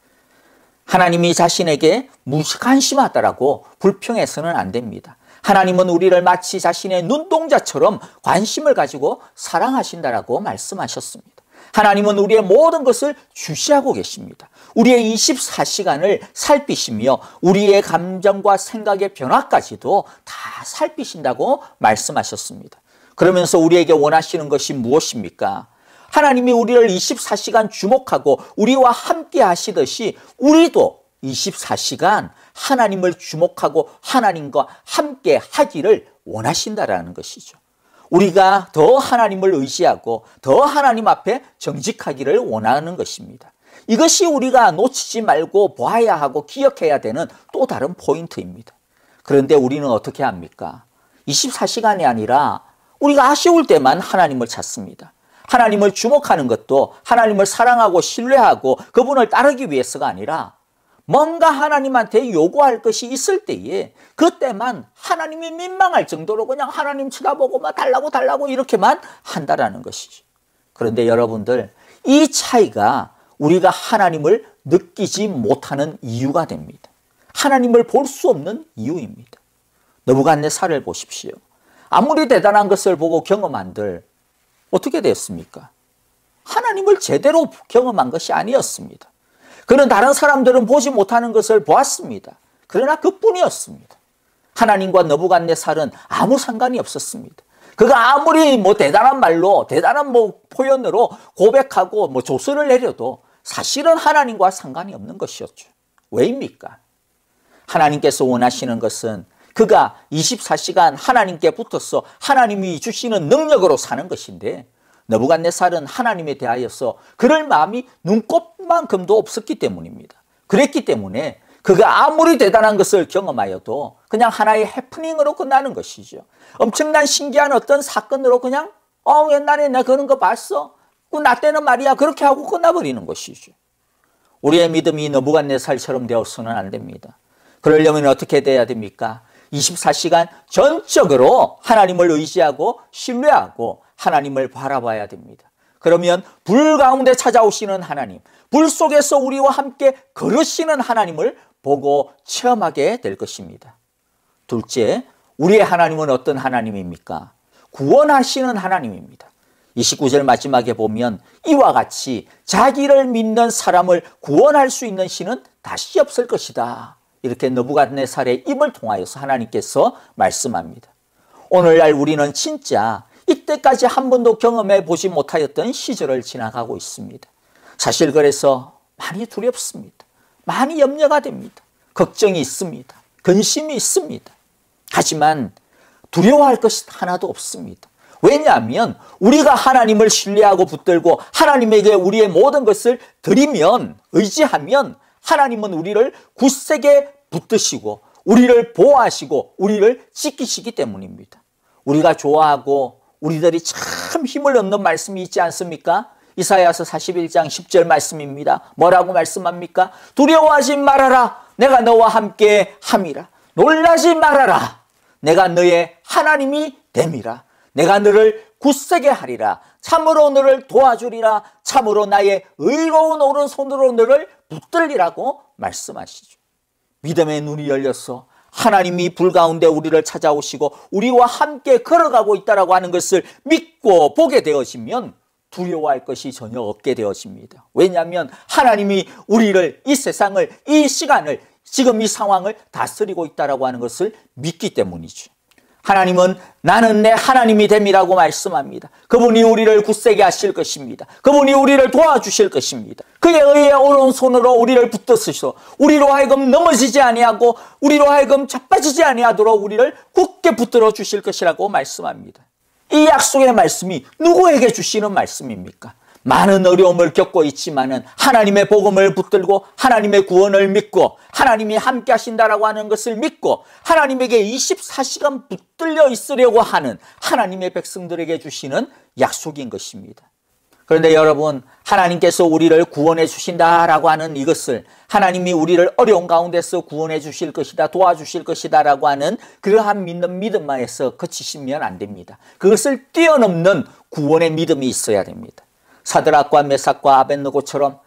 Speaker 1: 하나님이 자신에게 무관심하다라고 불평해서는 안 됩니다. 하나님은 우리를 마치 자신의 눈동자처럼 관심을 가지고 사랑하신다라고 말씀하셨습니다. 하나님은 우리의 모든 것을 주시하고 계십니다. 우리의 24시간을 살피시며 우리의 감정과 생각의 변화까지도 다 살피신다고 말씀하셨습니다. 그러면서 우리에게 원하시는 것이 무엇입니까? 하나님이 우리를 24시간 주목하고 우리와 함께 하시듯이 우리도 24시간 하나님을 주목하고 하나님과 함께 하기를 원하신다라는 것이죠. 우리가 더 하나님을 의지하고 더 하나님 앞에 정직하기를 원하는 것입니다. 이것이 우리가 놓치지 말고 봐야 하고 기억해야 되는 또 다른 포인트입니다. 그런데 우리는 어떻게 합니까? 24시간이 아니라 우리가 아쉬울 때만 하나님을 찾습니다. 하나님을 주목하는 것도 하나님을 사랑하고 신뢰하고 그분을 따르기 위해서가 아니라 뭔가 하나님한테 요구할 것이 있을 때에 그때만 하나님이 민망할 정도로 그냥 하나님 쳐다보고 막 달라고 이렇게만 한다라는 것이죠. 그런데 여러분들, 이 차이가 우리가 하나님을 느끼지 못하는 이유가 됩니다. 하나님을 볼 수 없는 이유입니다. 느부갓네살을 보십시오. 아무리 대단한 것을 보고 경험한들 어떻게 됐습니까? 하나님을 제대로 경험한 것이 아니었습니다. 그는 다른 사람들은 보지 못하는 것을 보았습니다. 그러나 그뿐이었습니다. 하나님과 느부갓네살은 아무 상관이 없었습니다. 그가 아무리 대단한 말로 대단한 표현으로 고백하고 조서를 내려도 사실은 하나님과 상관이 없는 것이었죠. 왜입니까? 하나님께서 원하시는 것은 그가 24시간 하나님께 붙어서 하나님이 주시는 능력으로 사는 것인데 느부갓네살은 하나님에 대하여서 그럴 마음이 눈꼽만큼도 없었기 때문입니다. 그랬기 때문에 그가 아무리 대단한 것을 경험하여도 그냥 하나의 해프닝으로 끝나는 것이죠. 엄청난 신기한 어떤 사건으로 그냥 옛날에 내가 그런 거 봤어. 나 때는 말이야. 그렇게 하고 끝나버리는 것이죠. 우리의 믿음이 느부갓네살처럼 되어서는 안 됩니다. 그러려면 어떻게 돼야 됩니까? 24시간 전적으로 하나님을 의지하고 신뢰하고 하나님을 바라봐야 됩니다. 그러면 불 가운데 찾아오시는 하나님, 불 속에서 우리와 함께 걸으시는 하나님을 보고 체험하게 될 것입니다. 둘째, 우리의 하나님은 어떤 하나님입니까? 구원하시는 하나님입니다. 29절 마지막에 보면 이와 같이 자기를 믿는 사람을 구원할 수 있는 신은 다시 없을 것이다. 이렇게 느부갓네살의 입을 통하여서 하나님께서 말씀합니다. 오늘날 우리는 진짜 이때까지 한 번도 경험해 보지 못하였던 시절을 지나가고 있습니다. 사실 그래서 많이 두렵습니다. 많이 염려가 됩니다. 걱정이 있습니다. 근심이 있습니다. 하지만 두려워할 것이 하나도 없습니다. 왜냐하면 우리가 하나님을 신뢰하고 붙들고 하나님에게 우리의 모든 것을 드리면, 의지하면 하나님은 우리를 굳세게 붙드시고 우리를 보호하시고 우리를 지키시기 때문입니다. 우리가 좋아하고 우리들이 참 힘을 얻는 말씀이 있지 않습니까? 이사야서 41장 10절 말씀입니다. 뭐라고 말씀합니까? 두려워하지 말아라. 내가 너와 함께 함이라. 놀라지 말아라. 내가 너의 하나님이 됨이라. 내가 너를 굳세게 하리라. 참으로 너를 도와주리라. 참으로 나의 의로운 오른손으로 너를 붙들리라고 말씀하시죠. 믿음의 눈이 열려서 하나님이 불 가운데 우리를 찾아오시고 우리와 함께 걸어가고 있다라고 하는 것을 믿고 보게 되어지면 두려워할 것이 전혀 없게 되어집니다. 왜냐하면 하나님이 우리를, 이 세상을, 이 시간을, 지금 이 상황을 다스리고 있다라고 하는 것을 믿기 때문이죠. 하나님은 나는 내 하나님이 됨이라고 말씀합니다. 그분이 우리를 굳세게 하실 것입니다. 그분이 우리를 도와주실 것입니다. 그의 의의 오른손으로 우리를 붙드시소 우리로 하여금 넘어지지 아니하고 우리로 하여금 자빠지지 아니하도록 우리를 굳게 붙들어 주실 것이라고 말씀합니다. 이 약속의 말씀이 누구에게 주시는 말씀입니까? 많은 어려움을 겪고 있지만은 하나님의 복음을 붙들고 하나님의 구원을 믿고 하나님이 함께 하신다라고 하는 것을 믿고 하나님에게 24시간 붙들려 있으려고 하는 하나님의 백성들에게 주시는 약속인 것입니다. 그런데 여러분, 하나님께서 우리를 구원해 주신다라고 하는 이것을, 하나님이 우리를 어려운 가운데서 구원해 주실 것이다, 도와주실 것이다 라고 하는 그러한 믿음만에서 그치시면 안 됩니다. 그것을 뛰어넘는 구원의 믿음이 있어야 됩니다. 사드락과 메삭과 아벳느고처럼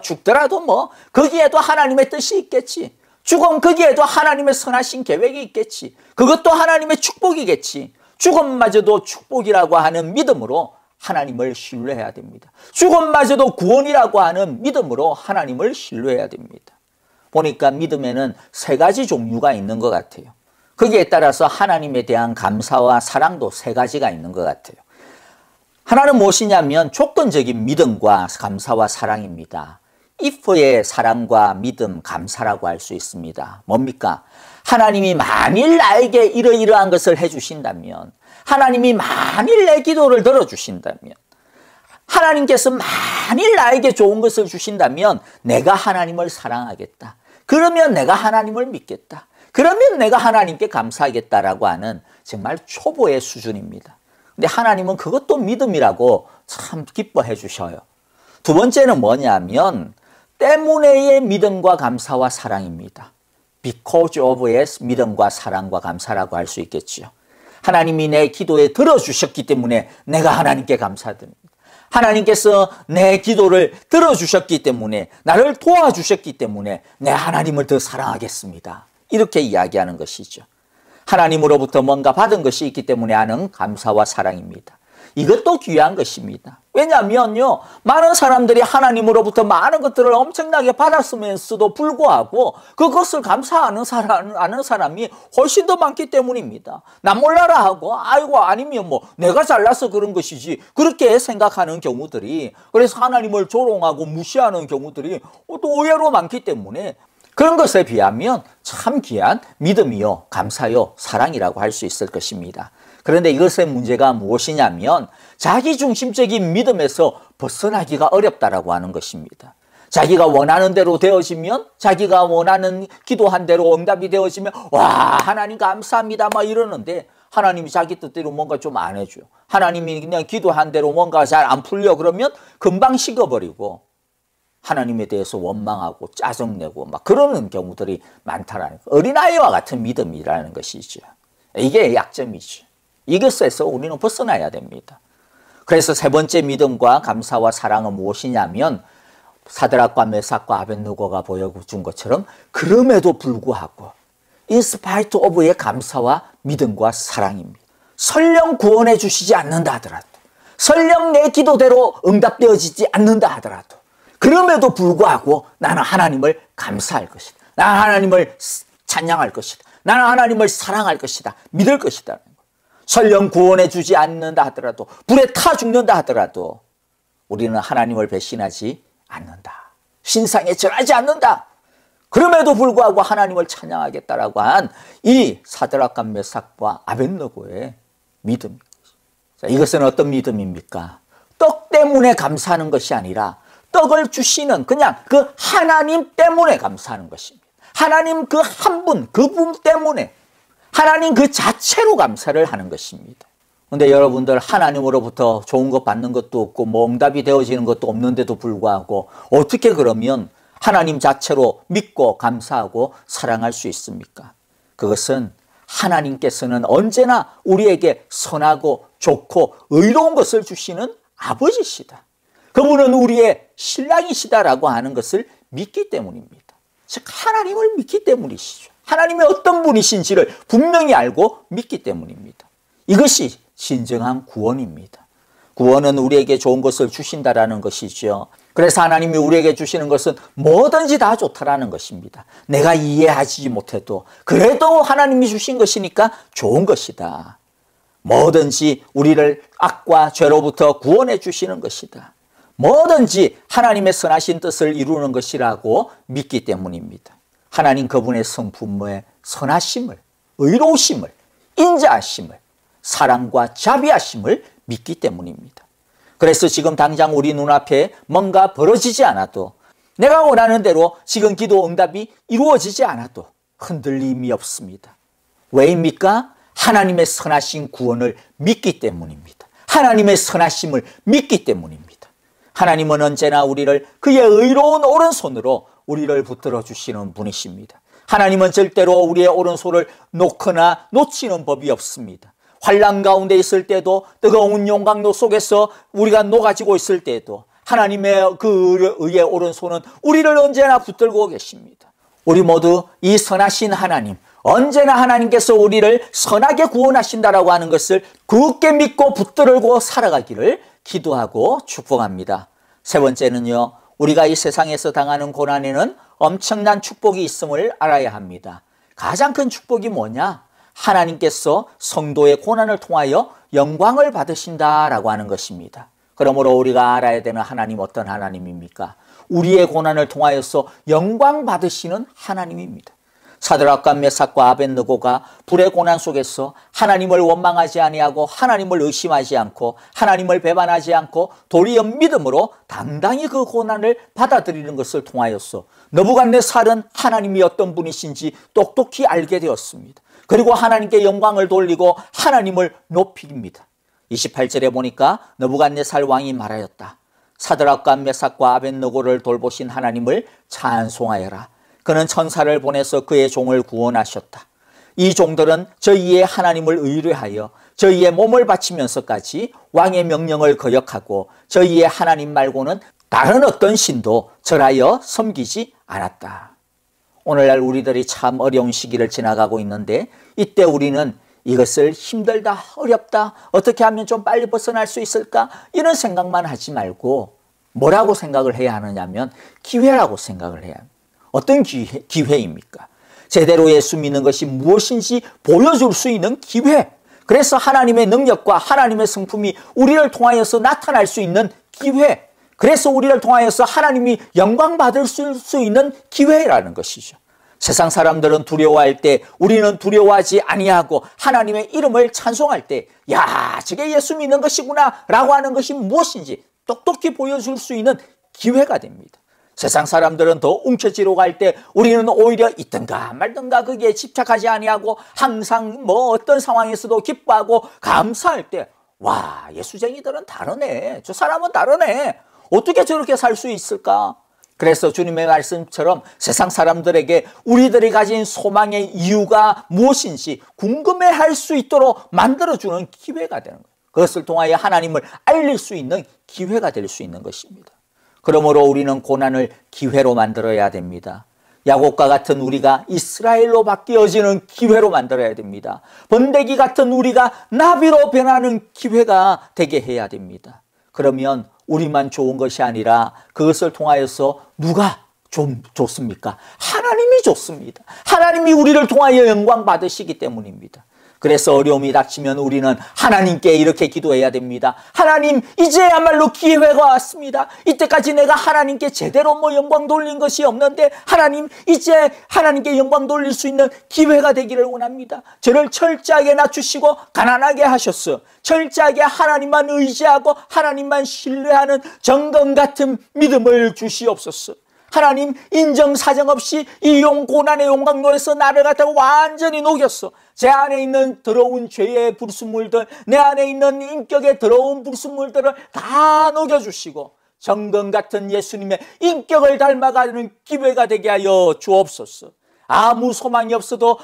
Speaker 1: 죽더라도 거기에도 하나님의 뜻이 있겠지. 죽음 거기에도 하나님의 선하신 계획이 있겠지. 그것도 하나님의 축복이겠지. 죽음마저도 축복이라고 하는 믿음으로 하나님을 신뢰해야 됩니다. 죽음마저도 구원이라고 하는 믿음으로 하나님을 신뢰해야 됩니다. 보니까 믿음에는 3가지 종류가 있는 것 같아요. 거기에 따라서 하나님에 대한 감사와 사랑도 3가지가 있는 것 같아요. 하나는 무엇이냐면 조건적인 믿음과 감사와 사랑입니다. if의 사랑과 믿음, 감사라고 할 수 있습니다. 뭡니까? 하나님이 만일 나에게 이러이러한 것을 해주신다면, 하나님이 만일 내 기도를 들어주신다면, 하나님께서 만일 나에게 좋은 것을 주신다면 내가 하나님을 사랑하겠다. 그러면 내가 하나님을 믿겠다. 그러면 내가 하나님께 감사하겠다라고 하는 정말 초보의 수준입니다. 근데 하나님은 그것도 믿음이라고 참 기뻐해 주셔요. 2번째는 뭐냐면 때문에의 믿음과 감사와 사랑입니다. Because of의 믿음과 사랑과 감사라고 할 수 있겠지요. 하나님이 내 기도에 들어주셨기 때문에 내가 하나님께 감사드립니다. 하나님께서 내 기도를 들어주셨기 때문에, 나를 도와주셨기 때문에 내 하나님을 더 사랑하겠습니다. 이렇게 이야기하는 것이죠. 하나님으로부터 뭔가 받은 것이 있기 때문에 하는 감사와 사랑입니다. 이것도 귀한 것입니다. 왜냐하면요, 많은 사람들이 하나님으로부터 많은 것들을 엄청나게 받았으면서도 불구하고 그것을 감사하는 사람이 훨씬 더 많기 때문입니다. 나 몰라라 하고 아니면 내가 잘나서 그런 것이지, 그렇게 생각하는 경우들이, 그래서 하나님을 조롱하고 무시하는 경우들이 또 의외로 많기 때문에 그런 것에 비하면 참 귀한 믿음이요, 감사요, 사랑이라고 할 수 있을 것입니다. 그런데 이것의 문제가 무엇이냐면 자기중심적인 믿음에서 벗어나기가 어렵다라고 하는 것입니다. 자기가 원하는 대로 되어지면, 자기가 원하는 기도한 대로 응답이 되어지면 와, 하나님 감사합니다 이러는데 하나님이 자기 뜻대로 뭔가 좀 안 해줘요. 하나님이 그냥 기도한 대로 뭔가 잘 안 풀려 그러면 금방 식어버리고 하나님에 대해서 원망하고 짜증내고 그러는 경우들이 많다라는 거예요. 어린아이와 같은 믿음이라는 것이죠. 이게 약점이죠. 이것에서 우리는 벗어나야 됩니다. 그래서 3번째 믿음과 감사와 사랑은 무엇이냐면 사드락과 메삭과 아벳느고가 보여준 것처럼 그럼에도 불구하고 in spite of의 감사와 믿음과 사랑입니다. 설령 구원해 주시지 않는다 하더라도, 설령 내 기도대로 응답되어지지 않는다 하더라도, 그럼에도 불구하고 나는 하나님을 감사할 것이다. 나는 하나님을 찬양할 것이다. 나는 하나님을 사랑할 것이다. 믿을 것이다. 설령 구원해 주지 않는다 하더라도, 불에 타 죽는다 하더라도 우리는 하나님을 배신하지 않는다. 신상에 절하지 않는다. 그럼에도 불구하고 하나님을 찬양하겠다라고 한 이 사드락과 메삭과 아벳느고의 믿음. 자, 이것은 어떤 믿음입니까? 떡 때문에 감사하는 것이 아니라 떡을 주시는 그냥 그 하나님 때문에 감사하는 것입니다. 하나님 그 한 분, 그분 때문에, 하나님 그 자체로 감사를 하는 것입니다. 그런데 여러분들, 하나님으로부터 좋은 것 받는 것도 없고 뭐 응답이 되어지는 것도 없는데도 불구하고 어떻게 그러면 하나님 자체로 믿고 감사하고 사랑할 수 있습니까? 그것은 하나님께서는 언제나 우리에게 선하고 좋고 의로운 것을 주시는 아버지시다. 그분은 우리의 신랑이시다라고 하는 것을 믿기 때문입니다. 즉 하나님을 믿기 때문이시죠. 하나님이 어떤 분이신지를 분명히 알고 믿기 때문입니다. 이것이 진정한 구원입니다. 구원은 우리에게 좋은 것을 주신다라는 것이죠. 그래서 하나님이 우리에게 주시는 것은 뭐든지 다 좋다라는 것입니다. 내가 이해하지 못해도 그래도 하나님이 주신 것이니까 좋은 것이다. 뭐든지 우리를 악과 죄로부터 구원해 주시는 것이다. 뭐든지 하나님의 선하신 뜻을 이루는 것이라고 믿기 때문입니다. 하나님 그분의 성품의 선하심을, 의로우심을, 인자하심을, 사랑과 자비하심을 믿기 때문입니다. 그래서 지금 당장 우리 눈앞에 뭔가 벌어지지 않아도, 내가 원하는 대로 지금 기도 응답이 이루어지지 않아도 흔들림이 없습니다. 왜입니까? 하나님의 선하신 구원을 믿기 때문입니다. 하나님의 선하심을 믿기 때문입니다. 하나님은 언제나 우리를 그의 의로운 오른손으로 우리를 붙들어 주시는 분이십니다. 하나님은 절대로 우리의 오른손을 놓거나 놓치는 법이 없습니다. 환난 가운데 있을 때도, 뜨거운 용광로 속에서 우리가 녹아지고 있을 때도 하나님의 그 의의 오른손은 우리를 언제나 붙들고 계십니다. 우리 모두 이 선하신 하나님, 언제나 하나님께서 우리를 선하게 구원하신다라고 하는 것을 굳게 믿고 붙들고 살아가기를 기도하고 축복합니다. 세 번째는요, 우리가 이 세상에서 당하는 고난에는 엄청난 축복이 있음을 알아야 합니다. 가장 큰 축복이 뭐냐? 하나님께서 성도의 고난을 통하여 영광을 받으신다라고 하는 것입니다. 그러므로 우리가 알아야 되는 하나님, 어떤 하나님입니까? 우리의 고난을 통하여서 영광 받으시는 하나님입니다. 사드락과 메삭과 아벳느고가 불의 고난 속에서 하나님을 원망하지 아니하고 하나님을 의심하지 않고 하나님을 배반하지 않고 도리어 믿음으로 당당히 그 고난을 받아들이는 것을 통하여서 느부갓네살은 하나님이 어떤 분이신지 똑똑히 알게 되었습니다. 그리고 하나님께 영광을 돌리고 하나님을 높입니다. 28절에 보니까 느부갓네살 왕이 말하였다. 사드락과 메삭과 아벳느고를 돌보신 하나님을 찬송하여라. 그는 천사를 보내서 그의 종을 구원하셨다. 이 종들은 저희의 하나님을 의뢰하여 저희의 몸을 바치면서까지 왕의 명령을 거역하고 저희의 하나님 말고는 다른 어떤 신도 절하여 섬기지 않았다. 오늘날 우리들이 참 어려운 시기를 지나가고 있는데, 이때 우리는 이것을 힘들다, 어렵다, 어떻게 하면 좀 빨리 벗어날 수 있을까, 이런 생각만 하지 말고 뭐라고 생각을 해야 하느냐면 기회라고 생각을 해야 합니다. 어떤 기회입니까? 제대로 예수 믿는 것이 무엇인지 보여줄 수 있는 기회. 그래서 하나님의 능력과 하나님의 성품이 우리를 통하여서 나타날 수 있는 기회. 그래서 우리를 통하여서 하나님이 영광 받을 수 있는 기회라는 것이죠. 세상 사람들은 두려워할 때 우리는 두려워하지 아니하고 하나님의 이름을 찬송할 때, 야, 저게 예수 믿는 것이구나 라고 하는 것이 무엇인지 똑똑히 보여줄 수 있는 기회가 됩니다. 세상 사람들은 더 움켜쥐러 갈 때 우리는 오히려 있든가 말든가 거기에 집착하지 아니하고 항상 뭐 어떤 상황에서도 기뻐하고 감사할 때, 와, 예수쟁이들은 다르네, 저 사람은 다르네, 어떻게 저렇게 살 수 있을까? 그래서 주님의 말씀처럼 세상 사람들에게 우리들이 가진 소망의 이유가 무엇인지 궁금해할 수 있도록 만들어주는 기회가 되는 거예요. 그것을 통하여 하나님을 알릴 수 있는 기회가 될 수 있는 것입니다. 그러므로 우리는 고난을 기회로 만들어야 됩니다. 야곱과 같은 우리가 이스라엘로 바뀌어지는 기회로 만들어야 됩니다. 번데기 같은 우리가 나비로 변하는 기회가 되게 해야 됩니다. 그러면 우리만 좋은 것이 아니라 그것을 통하여서 누가 좀 좋습니까? 하나님이 좋습니다. 하나님이 우리를 통하여 영광 받으시기 때문입니다. 그래서 어려움이 닥치면 우리는 하나님께 이렇게 기도해야 됩니다. 하나님, 이제야말로 기회가 왔습니다. 이때까지 내가 하나님께 제대로 영광 돌린 것이 없는데 하나님, 이제 하나님께 영광 돌릴 수 있는 기회가 되기를 원합니다. 저를 철저하게 낮추시고 가난하게 하셨어. 철저하게 하나님만 의지하고 하나님만 신뢰하는 정금 같은 믿음을 주시옵소서. 하나님, 인정사정 없이 이 고난의 용광로에서 나를 갖다가 완전히 녹였어. 제 안에 있는 더러운 죄의 불순물들, 내 안에 있는 인격의 더러운 불순물들을 다 녹여주시고 정금 같은 예수님의 인격을 닮아가는 기회가 되게 하여 주옵소서. 아무 소망이 없어도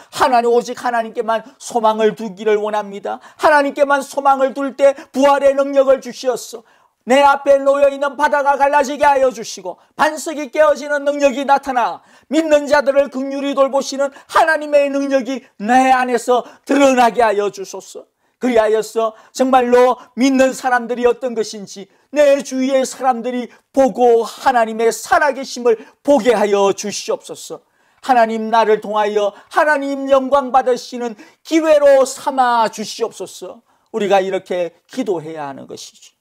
Speaker 1: 오직 하나님께만 소망을 두기를 원합니다. 하나님께만 소망을 둘 때 부활의 능력을 주시었어. 내 앞에 놓여있는 바다가 갈라지게 하여 주시고 반석이 깨어지는 능력이 나타나 믿는 자들을 긍휼히 돌보시는 하나님의 능력이 내 안에서 드러나게 하여 주소서. 그리하여서 정말로 믿는 사람들이 어떤 것인지 내 주위의 사람들이 보고 하나님의 살아계심을 보게 하여 주시옵소서. 하나님, 나를 통하여 하나님 영광 받으시는 기회로 삼아 주시옵소서. 우리가 이렇게 기도해야 하는 것이죠.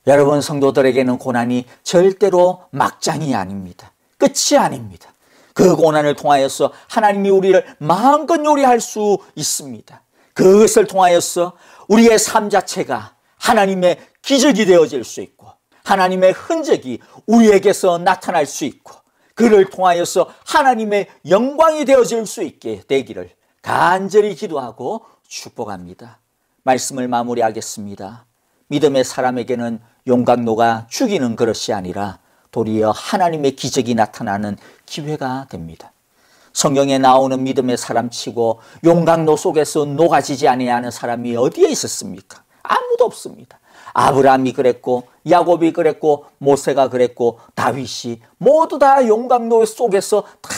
Speaker 1: 여러분, 성도들에게는 고난이 절대로 막장이 아닙니다. 끝이 아닙니다. 그 고난을 통하여서 하나님이 우리를 마음껏 요리할 수 있습니다. 그것을 통하여서 우리의 삶 자체가 하나님의 기적이 되어질 수 있고 하나님의 흔적이 우리에게서 나타날 수 있고 그를 통하여서 하나님의 영광이 되어질 수 있게 되기를 간절히 기도하고 축복합니다. 말씀을 마무리하겠습니다. 믿음의 사람에게는 용광로가 죽이는 그릇이 아니라 도리어 하나님의 기적이 나타나는 기회가 됩니다. 성경에 나오는 믿음의 사람치고 용광로 속에서 녹아지지 아니하는 사람이 어디에 있었습니까? 아무도 없습니다. 아브라함이 그랬고 야곱이 그랬고 모세가 그랬고 다윗이 모두 다 용광로 속에서 다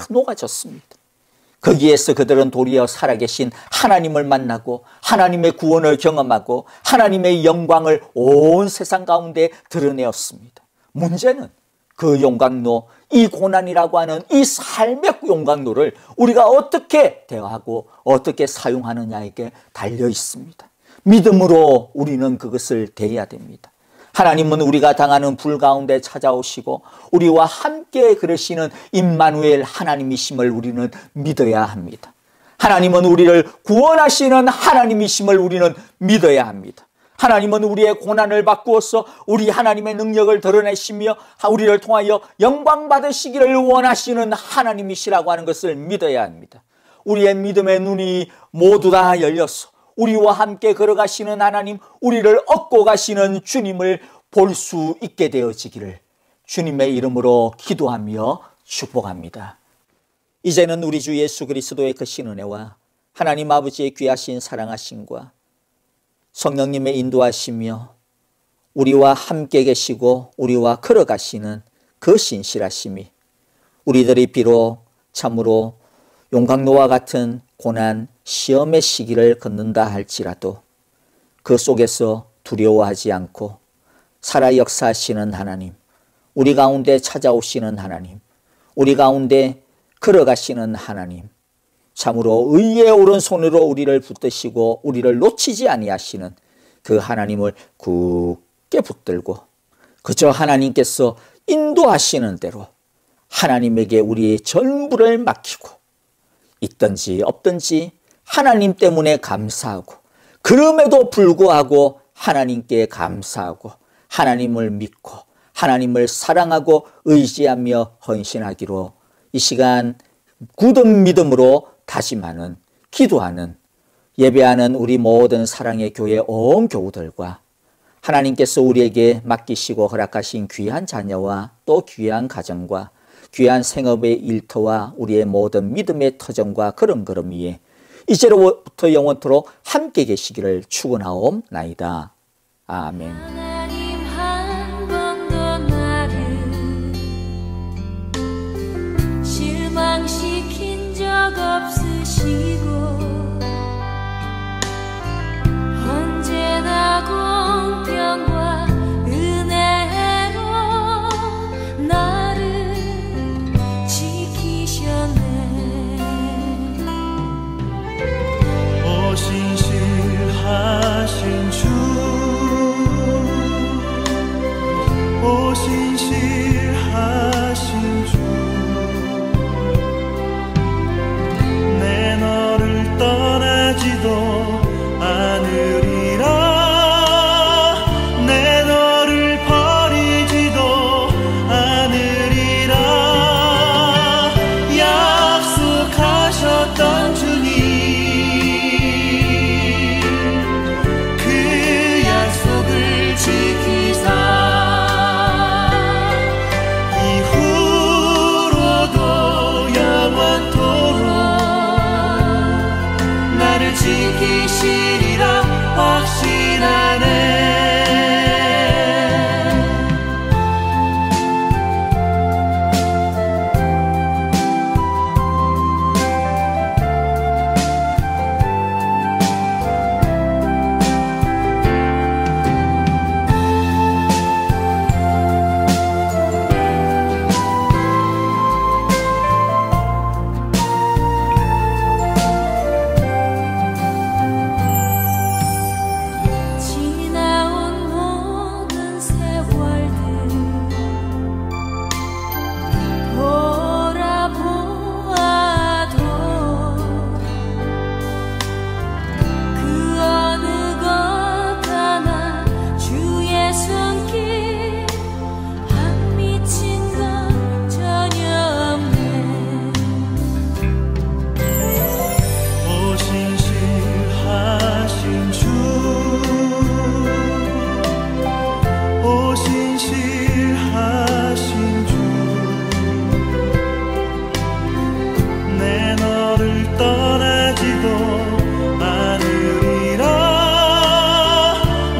Speaker 1: 녹아졌습니다. 거기에서 그들은 도리어 살아계신 하나님을 만나고 하나님의 구원을 경험하고 하나님의 영광을 온 세상 가운데 드러내었습니다. 문제는 그 용광로, 이 고난이라고 하는 이 삶의 용광로를 우리가 어떻게 대하고 어떻게 사용하느냐에게 달려 있습니다. 믿음으로 우리는 그것을 대해야 됩니다. 하나님은 우리가 당하는 불 가운데 찾아오시고 우리와 함께 그러시는 임마누엘 하나님이심을 우리는 믿어야 합니다. 하나님은 우리를 구원하시는 하나님이심을 우리는 믿어야 합니다. 하나님은 우리의 고난을 바꾸어서 우리 하나님의 능력을 드러내시며 우리를 통하여 영광 받으시기를 원하시는 하나님이시라고 하는 것을 믿어야 합니다. 우리의 믿음의 눈이 모두 다 열려서 우리와 함께 걸어가시는 하나님, 우리를 얻고 가시는 주님을 볼 수 있게 되어지기를 주님의 이름으로 기도하며 축복합니다. 이제는 우리 주 예수 그리스도의 크신 은혜와 하나님 아버지의 귀하신 사랑하심과 성령님의 인도하시며 우리와 함께 계시고 우리와 걸어가시는 그 신실하심이 우리들이 비록 참으로 용광로와 같은 고난, 시험의 시기를 걷는다 할지라도 그 속에서 두려워하지 않고 살아 역사하시는 하나님, 우리 가운데 찾아오시는 하나님, 우리 가운데 걸어가시는 하나님, 참으로 의의 오른손으로 우리를 붙드시고 우리를 놓치지 아니하시는 그 하나님을 굳게 붙들고 그저 하나님께서 인도하시는 대로 하나님에게 우리의 전부를 맡기고 있든지 없든지 하나님 때문에 감사하고 그럼에도 불구하고 하나님께 감사하고 하나님을 믿고 하나님을 사랑하고 의지하며 헌신하기로 이 시간 굳은 믿음으로 다짐하는 기도하는 예배하는 우리 모든 사랑의 교회 온 교우들과 하나님께서 우리에게 맡기시고 허락하신 귀한 자녀와 또 귀한 가정과 귀한 생업의 일터와 우리의 모든 믿음의 터전과 걸음걸음 위에 이제로부터 영원토록 함께 계시기를 축원하옵나이다. 아멘.
Speaker 4: 하나님 한 번도 나를 실망시킨 적 없으시고 언제나 공평과 은혜로 나를 지키셨네.
Speaker 3: 신실하신 주, 오 신실하신 주, 내 너를 떠나지도 않으리라, 내 너를 버리지도 않으리라, 약속하셨던 주님, 그 약속을 지키사 이후로도 영원토록 나를 지키시리라 확신하네.
Speaker 4: 지나온 모든 세월들 돌아보아도 그 어느 것 하나 주의 손길 안 미친 건 전혀 없네.
Speaker 3: 오 신실하신 주, 오 신실하신 주, 내 너를 떠나지도 않으리라,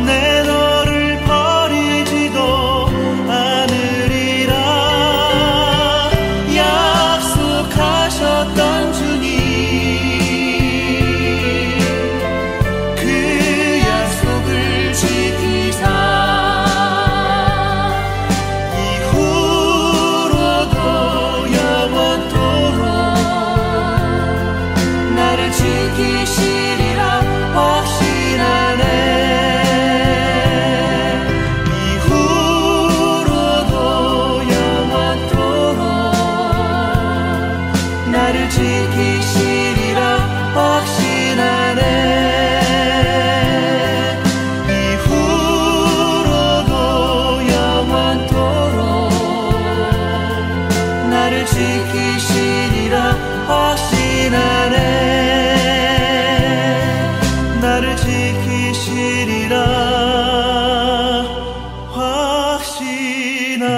Speaker 3: 내 너를 버리지도 않으리라, 약속하셨던 주님, 그 약속을 지키사 이후로도 영원토록 나를 지키시리라 확신하네. 이후로도 영원토록 나를 지키시리라 확신하네. 이후로도 영원토록 나를 지키시리라 확신하네. 나를 지키시리라 확신하네.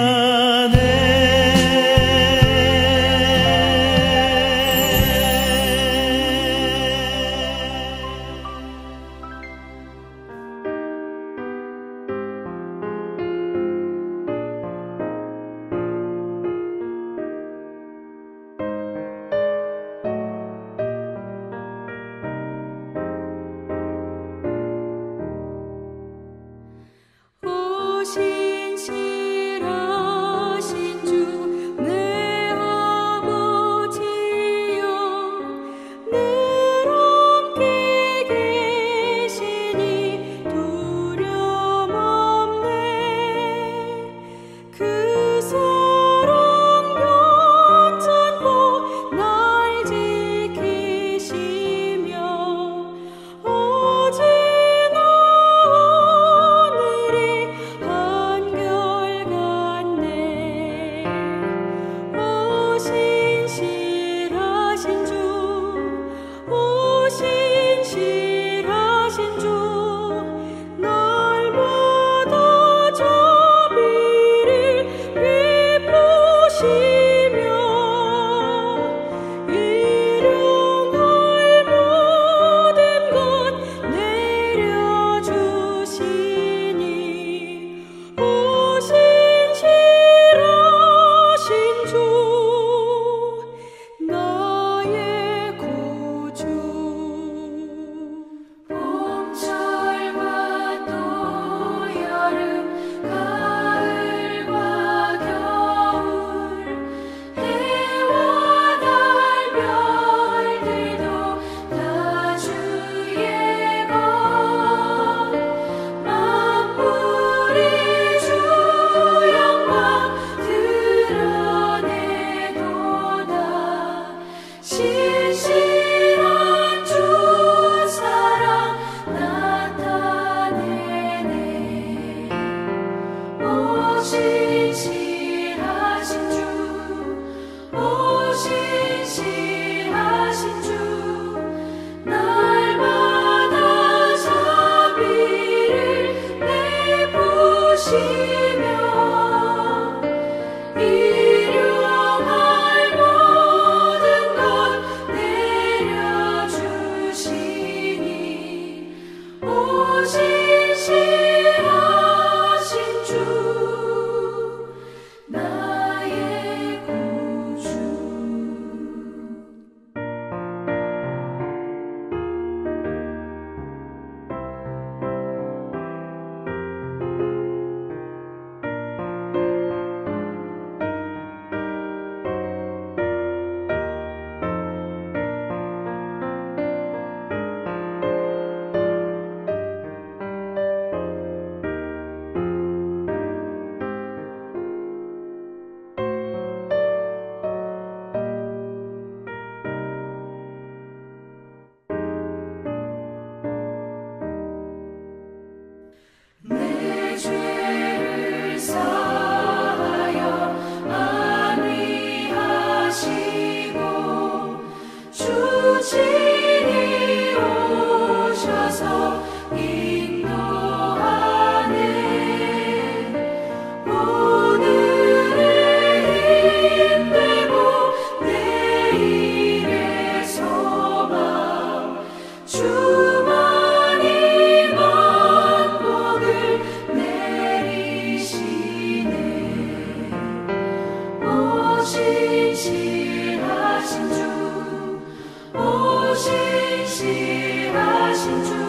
Speaker 4: 하신 주